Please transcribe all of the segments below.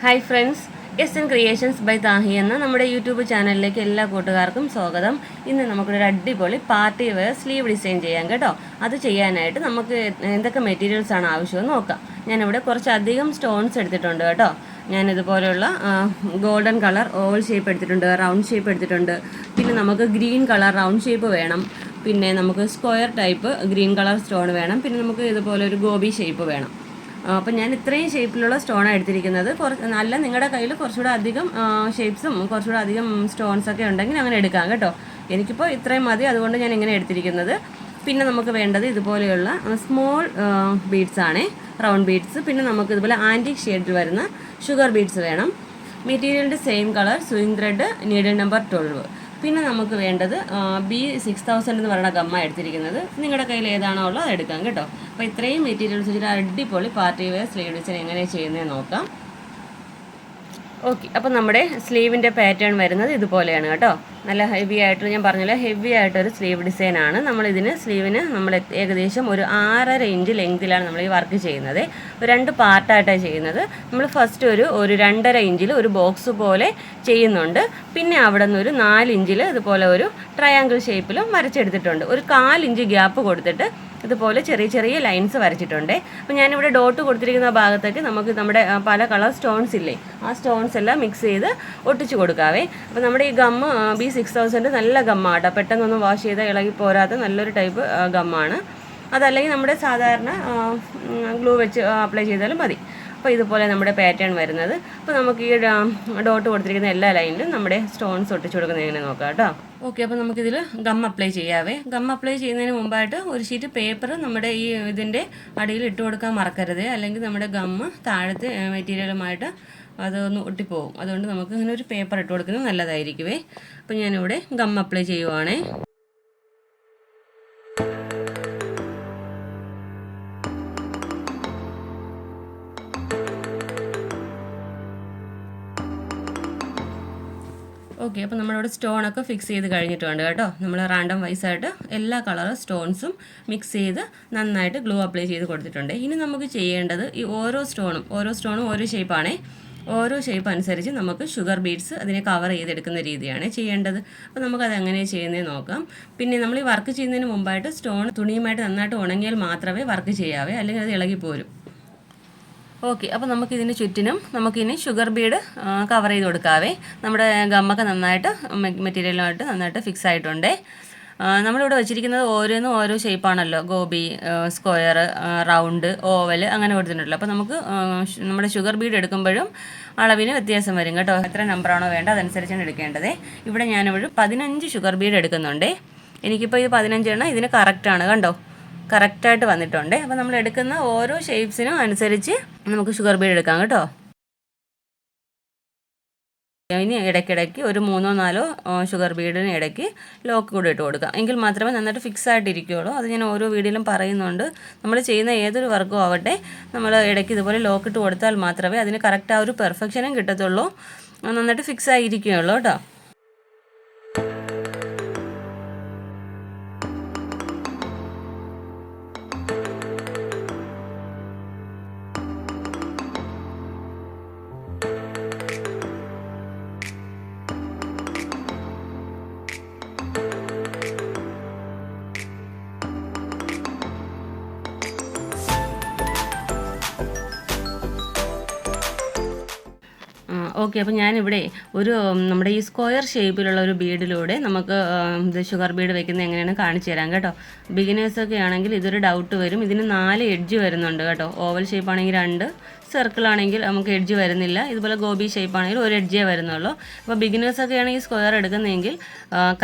Hi friends, sncreationsbythahisaif എന്ന നമ്മുടെ YouTube ചാനലിലേക്ക് എല്ലാ കൂട്ടുകാർക്കും സ്വാഗതം. ഇന്ന് നമുക്കൊരു അടിപൊളി പാർട്ടി വെയർ സ്ലീവ് ഡിസൈൻ ചെയ്യാം കേട്ടോ. അത് ചെയ്യാനായിട്ട് നമുക്ക് എന്തൊക്കെ മെറ്റീരിയൽസ് ആണ് ആവശ്യമെന്ന് നോക്കാം. ഞാനിവിടെ കുറച്ചധികം സ്റ്റോൺസ് എടുത്തിട്ടുണ്ട് കേട്ടോ. ഞാനിതുപോലെയുള്ള ഗോൾഡൻ കളർ ഓവൽ ഷേപ്പ് എടുത്തിട്ടുണ്ട്, റൗണ്ട് ഷേപ്പ് എടുത്തിട്ടുണ്ട്. പിന്നെ നമുക്ക് ഗ്രീൻ കളർ റൗണ്ട് ഷേപ്പ് വേണം. പിന്നെ നമുക്ക് square type green colour stone വേണം. പിന്നെ നമുക്ക് ഇതുപോലെ ഒരു ഗോബി ഷേപ്പ് വേണം. അപ്പം ഞാൻ ഇത്രയും ഷേപ്പിലുള്ള സ്റ്റോണാണ് എടുത്തിരിക്കുന്നത്. നല്ല നിങ്ങളുടെ കയ്യിൽ കുറച്ചുകൂടെ അധികം ഷേപ്സും കുറച്ചുകൂടെ അധികം സ്റ്റോൺസൊക്കെ ഉണ്ടെങ്കിൽ അങ്ങനെ എടുക്കാം കേട്ടോ. എനിക്കിപ്പോൾ ഇത്രയും മതി, അതുകൊണ്ട് ഞാൻ ഇങ്ങനെ എടുത്തിരിക്കുന്നത്. പിന്നെ നമുക്ക് വേണ്ടത് ഇതുപോലെയുള്ള സ്മോൾ ബീഡ്സ് ആണ്, റൗണ്ട് ബീഡ്സ്. പിന്നെ നമുക്ക് ഇതുപോലെ ആൻറ്റിക് ഷെയ്ഡിൽ വരുന്ന ഷുഗർ ബീഡ്സ് വേണം. മെറ്റീരിയലിൻ്റെ same colour, sewing thread, needle number 12. പിന്നെ നമുക്ക് വേണ്ടത് B6000 എന്ന് പറയുന്ന ഗമ്മ എടുത്തിരിക്കുന്നത്. നിങ്ങളുടെ കയ്യിൽ ഏതാണോ ഉള്ളത് അത് എടുക്കാം കേട്ടോ. അപ്പോൾ ഇത്രയും മെറ്റീരിയൽസ് വെച്ചിട്ട് അടിപൊളി പാർട്ടി വെയർ സ്ലീവ് ഡിസൈൻ എങ്ങനെയാണ് ചെയ്യുന്നതെന്ന് നോക്കാം. ഓക്കെ, അപ്പോൾ നമ്മുടെ സ്ലീവിൻ്റെ പാറ്റേൺ വരുന്നത് ഇതുപോലെയാണ് കേട്ടോ. നല്ല ഹെവി ആയിട്ട്, ഞാൻ പറഞ്ഞല്ലോ, ഹെവി ആയിട്ടൊരു സ്ലീവ് ഡിസൈനാണ്. സ്ലീവിന് നമ്മൾ ഏകദേശം ഒരു 6.5 ഇഞ്ച് ലെങ്തിലാണ് നമ്മൾ ഈ വർക്ക് ചെയ്യുന്നത്. 2 പാർട്ടായിട്ടാണ് ചെയ്യുന്നത്. നമ്മൾ ഫസ്റ്റ് ഒരു 2.5 ഇഞ്ചിൽ ഒരു ബോക്സ് പോലെ ചെയ്യുന്നുണ്ട്. പിന്നെ അവിടെ നിന്ന് ഒരു 4 ഇഞ്ചിൽ ഇതുപോലെ ഒരു ട്രയാങ്കിൾ ഷേപ്പിലും വരച്ചെടുത്തിട്ടുണ്ട്. ഒരു 1/4 ഇഞ്ച് ഗ്യാപ്പ് കൊടുത്തിട്ട് ഇതുപോലെ ചെറിയ ചെറിയ ലൈൻസ് വരച്ചിട്ടുണ്ട്. അപ്പോൾ ഞാനിവിടെ ഡോട്ട് കൊടുത്തിരിക്കുന്ന ഭാഗത്തേക്ക് നമുക്ക് നമ്മുടെ പല കളർ സ്റ്റോൺസ് ഇല്ലേ, ആ സ്റ്റോൺസ് എല്ലാം മിക്സ് ചെയ്ത് ഒട്ടിച്ച് കൊടുക്കാവേ. അപ്പോൾ നമ്മുടെ ഈ ഗമ്മ് B6000 നല്ല ഗമ്മാണ്, പെട്ടെന്നൊന്നും വാഷ് ചെയ്താൽ ഇളകി പോരാത്ത നല്ലൊരു ടൈപ്പ് ഗമ്മാണ്. അതല്ലെങ്കിൽ നമ്മുടെ സാധാരണ ഗ്ലൂ വെച്ച് അപ്ലൈ ചെയ്താലും മതി. അപ്പോൾ ഇതുപോലെ നമ്മുടെ പാറ്റേൺ വരുന്നത്. അപ്പോൾ നമുക്ക് ഈ ഡോട്ട് കൊടുത്തിരിക്കുന്ന എല്ലാ ലൈനിലും നമ്മുടെ സ്റ്റോൺസ് ഒട്ടിച്ച് കൊടുക്കുന്നത് എങ്ങനെ നോക്കാം കേട്ടോ. ഓക്കെ, അപ്പോൾ നമുക്കിതിൽ ഗം അപ്ലൈ ചെയ്യാവേ. ഗം അപ്ലൈ ചെയ്യുന്നതിന് മുമ്പായിട്ട് ഒരു ഷീറ്റ് പേപ്പർ നമ്മുടെ ഈ ഇതിൻ്റെ അടിയിൽ ഇട്ട് കൊടുക്കാൻ മറക്കരുത്, അല്ലെങ്കിൽ നമ്മുടെ ഗമ്മ് താഴത്തെ മെറ്റീരിയലുമായിട്ട് അതൊന്ന് ഒട്ടിപ്പോവും. അതുകൊണ്ട് നമുക്ക് ഇങ്ങനെ ഒരു പേപ്പർ ഇട്ട് കൊടുക്കുന്നത് നല്ലതായിരിക്കുമേ. അപ്പോൾ ഞാനിവിടെ ഗം അപ്ലൈ ചെയ്യുവാണേ. ഓക്കെ, അപ്പോൾ നമ്മളിവിടെ സ്റ്റോണൊക്കെ ഫിക്സ് ചെയ്ത് കഴിഞ്ഞിട്ടുണ്ട് കേട്ടോ. നമ്മൾ റാൻഡം വൈസായിട്ട് എല്ലാ കളർ സ്റ്റോൺസും മിക്സ് ചെയ്ത് നന്നായിട്ട് ഗ്ലൂ അപ്ലൈ ചെയ്ത് കൊടുത്തിട്ടുണ്ട്. ഇനി നമുക്ക് ചെയ്യേണ്ടത് ഈ ഓരോ സ്റ്റോണും ഓരോ ഷേപ്പാണേ. ഓരോ ഷേപ്പ് അനുസരിച്ച് നമുക്ക് ഷുഗർ ബീഡ്സ് അതിനെ കവർ ചെയ്തെടുക്കുന്ന രീതിയാണ് ചെയ്യേണ്ടത്. അപ്പോൾ നമുക്കത് എങ്ങനെ ചെയ്യുന്നതെന്ന് നോക്കാം. പിന്നെ നമ്മൾ ഈ വർക്ക് ചെയ്യുന്നതിന് മുമ്പായിട്ട് സ്റ്റോൺ തുണിയുമായിട്ട് നന്നായിട്ട് ഉണങ്ങിയാൽ മാത്രമേ വർക്ക് ചെയ്യാവേ, അല്ലെങ്കിൽ അത് ഇളകിപ്പോരും. ഓക്കെ, അപ്പോൾ നമുക്കിതിന് ചുറ്റിനും നമുക്കിനി ഷുഗർ ബീഡ് കവർ ചെയ്ത് കൊടുക്കാവേ. നമ്മുടെ ഗമ്മൊക്കെ നന്നായിട്ട് മെറ്റീരിയലുമായിട്ട് നന്നായിട്ട് ഫിക്സ് ആയിട്ടുണ്ട്. നമ്മളിവിടെ വെച്ചിരിക്കുന്നത് ഓരോന്നും ഓരോ ഷേപ്പാണല്ലോ, ഗോബി, സ്ക്വയർ, റൗണ്ട്, ഓവൽ അങ്ങനെ കൊടുത്തിട്ടുണ്ടല്ലോ. അപ്പോൾ നമുക്ക് നമ്മുടെ ഷുഗർ ബീഡ് എടുക്കുമ്പോഴും അളവിന് വ്യത്യാസം വരും കേട്ടോ. എത്ര നമ്പറാണോ വേണ്ടത് അതനുസരിച്ചാണ് എടുക്കേണ്ടത്. ഇവിടെ ഞാനിവിടെ 15 ഷുഗർ ബീഡ് എടുക്കുന്നുണ്ട്. എനിക്കിപ്പോൾ ഇത് 15 എണ്ണം ഇതിന് കറക്റ്റാണ് കണ്ടോ, കറക്റ്റായിട്ട് വന്നിട്ടുണ്ട്. അപ്പോൾ നമ്മൾ എടുക്കുന്ന ഓരോ ഷേപ്സിനും അനുസരിച്ച് നമുക്ക് ഷുഗർ ബീഡ് എടുക്കാം കേട്ടോ. ഇനി ഇടയ്ക്കിടയ്ക്ക് ഒരു 3-4 ഷുഗർ ബീഡിന് ഇടയ്ക്ക് ലോക്ക് കൂടി ഇട്ട് കൊടുക്കാം, എങ്കിൽ മാത്രമേ നന്നായിട്ട് ഫിക്സ് ആയിട്ടിരിക്കുകയുള്ളൂ. അത് ഞാൻ ഓരോ വീഡിയോയിലും പറയുന്നുണ്ട്. നമ്മൾ ചെയ്യുന്ന ഏതൊരു വർക്കും ആവട്ടെ, നമ്മൾ ഇടയ്ക്ക് ഇതുപോലെ ലോക്ക് ഇട്ട് കൊടുത്താൽ മാത്രമേ അതിന് കറക്റ്റ് ആ ഒരു പെർഫെക്ഷനും കിട്ടത്തുള്ളൂ, നന്നായിട്ട് ഫിക്സ് ആയിരിക്കുകയുള്ളൂ കേട്ടോ. ഓക്കെ, അപ്പോൾ ഞാനിവിടെ ഒരു നമ്മുടെ ഈ സ്ക്വയർ ഷേപ്പിലുള്ള ഒരു ബീഡിലൂടെ നമുക്ക് ഇത് ഷുഗർ ബീഡ് വെക്കുന്നത് എങ്ങനെയാണ് കാണിച്ചു തരാം കേട്ടോ. ബിഗിനേഴ്സൊക്കെ ആണെങ്കിൽ ഇതൊരു ഡൗട്ട് വരും. ഇതിന് 4 എഡ്ജ് വരുന്നുണ്ട് കേട്ടോ. ഓവൽ ഷേപ്പ് ആണെങ്കിൽ 2, സർക്കിൾ ആണെങ്കിൽ നമുക്ക് എഡ്ജ് വരുന്നില്ല. ഇതുപോലെ ഗോബി ഷേപ്പ് ആണെങ്കിൽ ഒരു എഡ്ജേ വരുന്നുള്ളൂ. അപ്പോൾ ബിഗിനേഴ്സൊക്കെ ആണെങ്കിൽ സ്ക്വയർ എടുക്കുന്നതെങ്കിൽ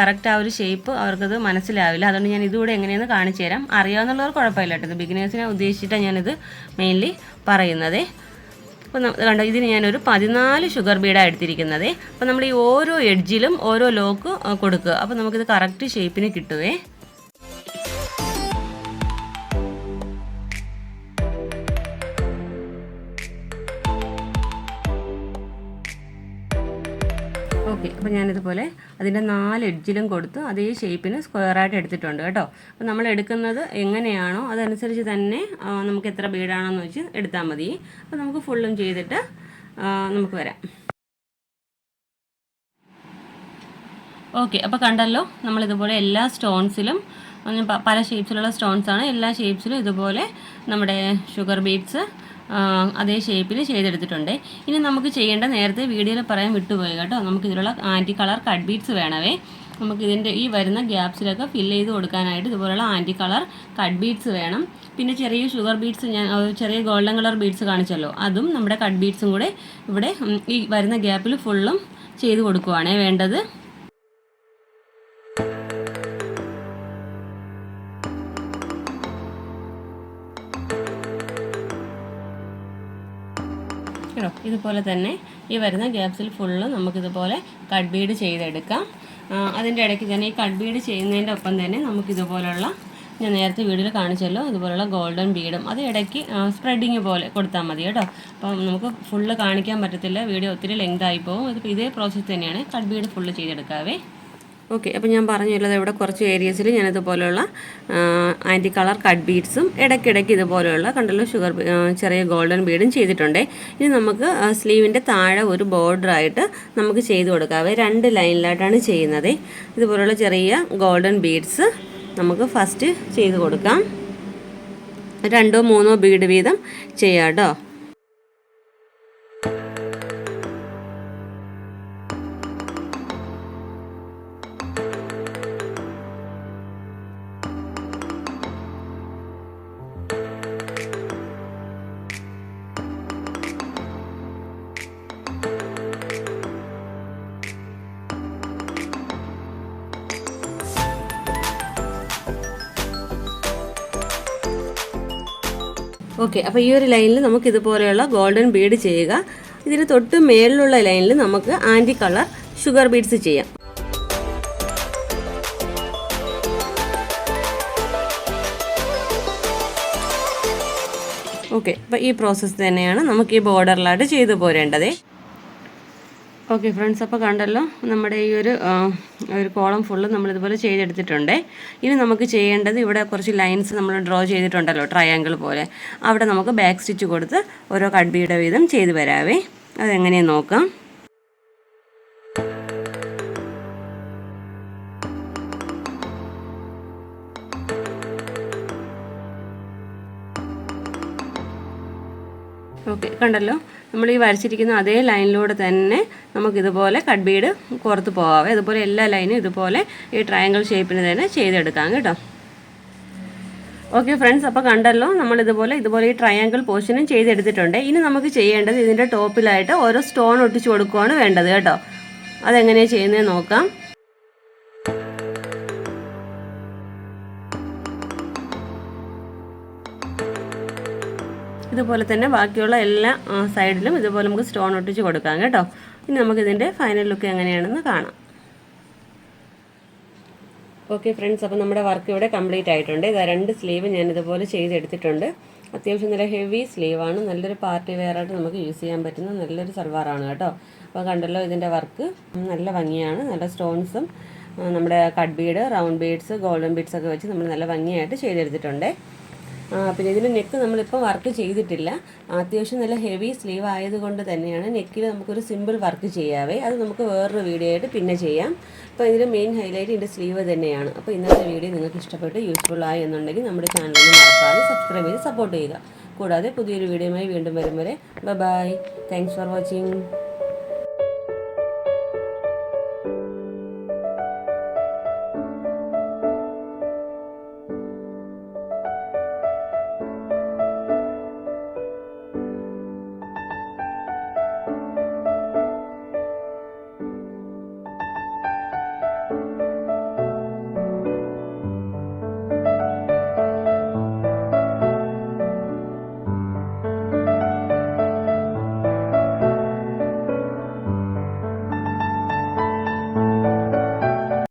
കറക്റ്റ് ആ ഒരു ഷേപ്പ് അവർക്കത് മനസ്സിലാവില്ല. അതുകൊണ്ട് ഞാൻ ഇതുകൂടെ എങ്ങനെയെന്ന് കാണിച്ചു തരാം. അറിയാവുന്നവർ കുഴപ്പമില്ല കേട്ടോ. ഇത് ബിഗിനേഴ്സിനെ ഉദ്ദേശിച്ചിട്ടാണ് ഞാനിത് മെയിൻലി പറയുന്നത്. അപ്പോൾ കണ്ടോ, ഇതിന് ഞാനൊരു 14 ഷുഗർ ബീഡാണ് എടുത്തിരിക്കുന്നത്. അപ്പോൾ നമ്മൾ ഈ ഓരോ എഡ്ജിലും ഓരോ ലോക്ക് കൊടുക്കുക. അപ്പോൾ നമുക്കിത് കറക്റ്റ് ഷേപ്പിന് കിട്ടുവേ. ഓക്കെ, അപ്പോൾ ഞാനിതുപോലെ അതിൻ്റെ 4 എഡ്ജിലും കൊടുത്ത് അതേ ഷേപ്പിന് സ്ക്വയറായിട്ട് എടുത്തിട്ടുണ്ട് കേട്ടോ. അപ്പോൾ നമ്മൾ എടുക്കുന്നത് എങ്ങനെയാണോ അതനുസരിച്ച് തന്നെ നമുക്ക് എത്ര ബീഡാണെന്ന് വെച്ച് എടുത്താൽ മതി. അപ്പോൾ നമുക്ക് ഫുള്ളും ചെയ്തിട്ട് നമുക്ക് വരാം. ഓക്കെ, അപ്പോൾ കണ്ടല്ലോ, നമ്മളിതുപോലെ എല്ലാ സ്റ്റോൺസിലും പല ഷേപ്സിലുള്ള സ്റ്റോൺസാണ്, എല്ലാ ഷേപ്സിലും ഇതുപോലെ നമ്മുടെ ഷുഗർ ബീഡ്സ് അതേ ഷേപ്പിൽ ചെയ്തെടുത്തിട്ടുണ്ട്. ഇനി നമുക്ക് ചെയ്യേണ്ട, നേരത്തെ വീഡിയോയിൽ പറയാൻ വിട്ടുപോയി കേട്ടോ, നമുക്കിതിലുള്ള ആൻറ്റി കളർ കട്ട് ബീഡ്സ് വേണവേ. നമുക്കിതിൻ്റെ ഈ വരുന്ന ഗ്യാപ്സിലൊക്കെ ഫില്ല് ചെയ്ത് കൊടുക്കാനായിട്ട് ഇതുപോലുള്ള ആൻറ്റി കളർ കട്ട് ബീഡ്സ് വേണം. പിന്നെ ചെറിയ ഷുഗർ ബീഡ്സ്, ഞാൻ ചെറിയ ഗോൾഡൻ കളർ ബീഡ്സ് കാണിച്ചല്ലോ, അതും നമ്മുടെ കട്ട് ബീഡ്സും കൂടെ ഇവിടെ ഈ വരുന്ന ഗ്യാപ്പിൽ ഫുള്ളും ചെയ്ത് കൊടുക്കുവാണേ വേണ്ടത്. ഇതുപോലെ തന്നെ ഈ വരുന്ന ഗ്യാപ്സിൽ ഫുള്ള് നമുക്കിതുപോലെ കട്ട് ബീഡ് ചെയ്തെടുക്കാം. അതിൻ്റെ ഇടയ്ക്ക് തന്നെ ഈ കട്ട് ബീഡ് ചെയ്യുന്നതിൻ്റെ ഒപ്പം തന്നെ നമുക്കിതുപോലുള്ള, ഞാൻ നേരത്തെ വീഡിയോയിൽ കാണിച്ചല്ലോ, ഇതുപോലുള്ള ഗോൾഡൻ ബീഡും അത് ഇടയ്ക്ക് സ്പ്രെഡിങ് പോലെ കൊടുത്താൽ മതി കേട്ടോ. അപ്പം നമുക്ക് ഫുള്ള് കാണിക്കാൻ പറ്റത്തില്ല, വീഡിയോ ഒത്തിരി ലെങ്ത് ആയി പോകും. ഇതിപ്പോൾ ഇതേ പ്രോസസ്സ് തന്നെയാണ്, കട്ട് ബീഡ് ഫുള്ള് ചെയ്തെടുക്കാവേ. ഓക്കെ, അപ്പോൾ ഞാൻ പറഞ്ഞുള്ളത് ഇവിടെ കുറച്ച് ഏരിയസിൽ ഞാൻ ഇതുപോലെയുള്ള ആൻറ്റി കളർ കട്ട് ബീഡ്സും ഇടയ്ക്കിടയ്ക്ക് ഇതുപോലെയുള്ള കണ്ടല്ലോ ചെറിയ ഗോൾഡൻ ബീഡും ചെയ്തിട്ടുണ്ട്. ഇനി നമുക്ക് സ്ലീവിൻ്റെ താഴെ ഒരു ബോർഡറായിട്ട് നമുക്ക് ചെയ്ത് കൊടുക്കാവേ. 2 ലൈനിലായിട്ടാണ് ചെയ്യുന്നത്. ഇതുപോലുള്ള ചെറിയ ഗോൾഡൻ ബീഡ്സ് നമുക്ക് ഫസ്റ്റ് ചെയ്ത് കൊടുക്കാം. 2 or 3 ബീഡ് വീതം ചെയ്യാം കേട്ടോ. ഓക്കെ, അപ്പോൾ ഈ ഒരു ലൈനിൽ നമുക്ക് ഇതുപോലെയുള്ള ഗോൾഡൻ ബീഡ് ചെയ്യുക. ഇതിന് തൊട്ട് മേളിലുള്ള ലൈനിൽ നമുക്ക് ആൻറ്റി കളർ ഷുഗർ ബീഡ്സ് ചെയ്യാം. ഓക്കെ, അപ്പോൾ ഈ പ്രോസസ്സ് തന്നെയാണ് നമുക്ക് ഈ ബോർഡറിലായിട്ട് ചെയ്തു പോരേണ്ടത്. ഓക്കെ ഫ്രണ്ട്സ്, അപ്പോൾ കണ്ടല്ലോ, നമ്മുടെ ഈ ഒരു കോളം ഫുള്ള് നമ്മളിതുപോലെ ചെയ്തെടുത്തിട്ടുണ്ട്. ഇനി നമുക്ക് ചെയ്യേണ്ടത്, ഇവിടെ കുറച്ച് ലൈൻസ് നമ്മൾ ഡ്രോ ചെയ്തിട്ടുണ്ടല്ലോ ട്രയാങ്കിൾ പോലെ, അവിടെ നമുക്ക് ബാക്ക് സ്റ്റിച്ച് കൊടുത്ത് ഓരോ കട്ട് ബീഡ് വീതം ചെയ്ത് വരാവേ. അതെങ്ങനെയാണ് നോക്കാം. ഓക്കെ, കണ്ടല്ലോ, നമ്മൾ ഈ വരച്ചിരിക്കുന്ന അതേ ലൈനിലൂടെ തന്നെ നമുക്കിതുപോലെ കട്ട് ബീഡ് പുറത്ത് പോകാവേ. അതുപോലെ എല്ലാ ലൈനും ഇതുപോലെ ഈ ട്രയാങ്കിൾ ഷേപ്പിന് തന്നെ ചെയ്തെടുക്കാം കേട്ടോ. ഓക്കെ ഫ്രണ്ട്സ്, അപ്പോൾ കണ്ടല്ലോ, നമ്മളിതുപോലെ ഈ ട്രയാങ്കിൾ പോർഷനും ചെയ്തെടുത്തിട്ടുണ്ട്. ഇനി നമുക്ക് ചെയ്യേണ്ടത്, ഇതിൻ്റെ ടോപ്പിലായിട്ട് ഓരോ സ്റ്റോൺ ഒട്ടിച്ച് കൊടുക്കുകയാണ് വേണ്ടത് കേട്ടോ. അതെങ്ങനെയാണ് ചെയ്യുന്നത് നോക്കാം. ഇതുപോലെ തന്നെ ബാക്കിയുള്ള എല്ലാ സൈഡിലും ഇതുപോലെ നമുക്ക് സ്റ്റോൺ ഒട്ടിച്ച് കൊടുക്കാം കേട്ടോ. ഇനി നമുക്കിതിൻ്റെ ഫൈനൽ ലുക്ക് എങ്ങനെയാണെന്ന് കാണാം. ഓക്കെ ഫ്രണ്ട്സ്, അപ്പോൾ നമ്മുടെ വർക്ക് ഇവിടെ കംപ്ലീറ്റ് ആയിട്ടുണ്ട്. ഇതാ 2 സ്ലീവ് ഞാൻ ഇതുപോലെ ചെയ്തെടുത്തിട്ടുണ്ട്. അത്യാവശ്യം നല്ല ഹെവി സ്ലീവാണ്, നല്ലൊരു പാർട്ടി വെയറായിട്ട് നമുക്ക് യൂസ് ചെയ്യാൻ പറ്റുന്ന നല്ലൊരു സൽവാറാണ് കേട്ടോ. അപ്പോൾ കണ്ടല്ലോ, ഇതിൻ്റെ വർക്ക് നല്ല ഭംഗിയാണ്. നല്ല സ്റ്റോൺസും നമ്മുടെ cut Bede, round beads, golden beads ഒക്കെ വെച്ച് നമ്മൾ നല്ല ഭംഗിയായിട്ട് ചെയ്തെടുത്തിട്ടുണ്ട്. പിന്നെ ഇതിന് നെക്ക് നമ്മളിപ്പോൾ വർക്ക് ചെയ്തിട്ടില്ല. അത്യാവശ്യം നല്ല ഹെവി സ്ലീവ് ആയതുകൊണ്ട് തന്നെയാണ് നെക്കിൽ നമുക്കൊരു സിമ്പിൾ വർക്ക് ചെയ്യാവേ. അത് നമുക്ക് വേറൊരു വീഡിയോ ആയിട്ട് പിന്നെ ചെയ്യാം. അപ്പോൾ ഇതിൻ്റെ മെയിൻ ഹൈലൈറ്റ് ഇതിൻ്റെ സ്ലീവ് തന്നെയാണ്. അപ്പോൾ ഇന്നത്തെ വീഡിയോ നിങ്ങൾക്ക് ഇഷ്ടപ്പെട്ട് യൂസ്ഫുൾ ആയി എന്നുണ്ടെങ്കിൽ നമ്മുടെ ചാനലൊന്ന് മറക്കാതെ സബ്സ്ക്രൈബ് ചെയ്ത് സപ്പോർട്ട് ചെയ്യുക. കൂടാതെ പുതിയൊരു വീഡിയോയുമായി വീണ്ടും വരും വരെ ബൈ. Thanks for watching.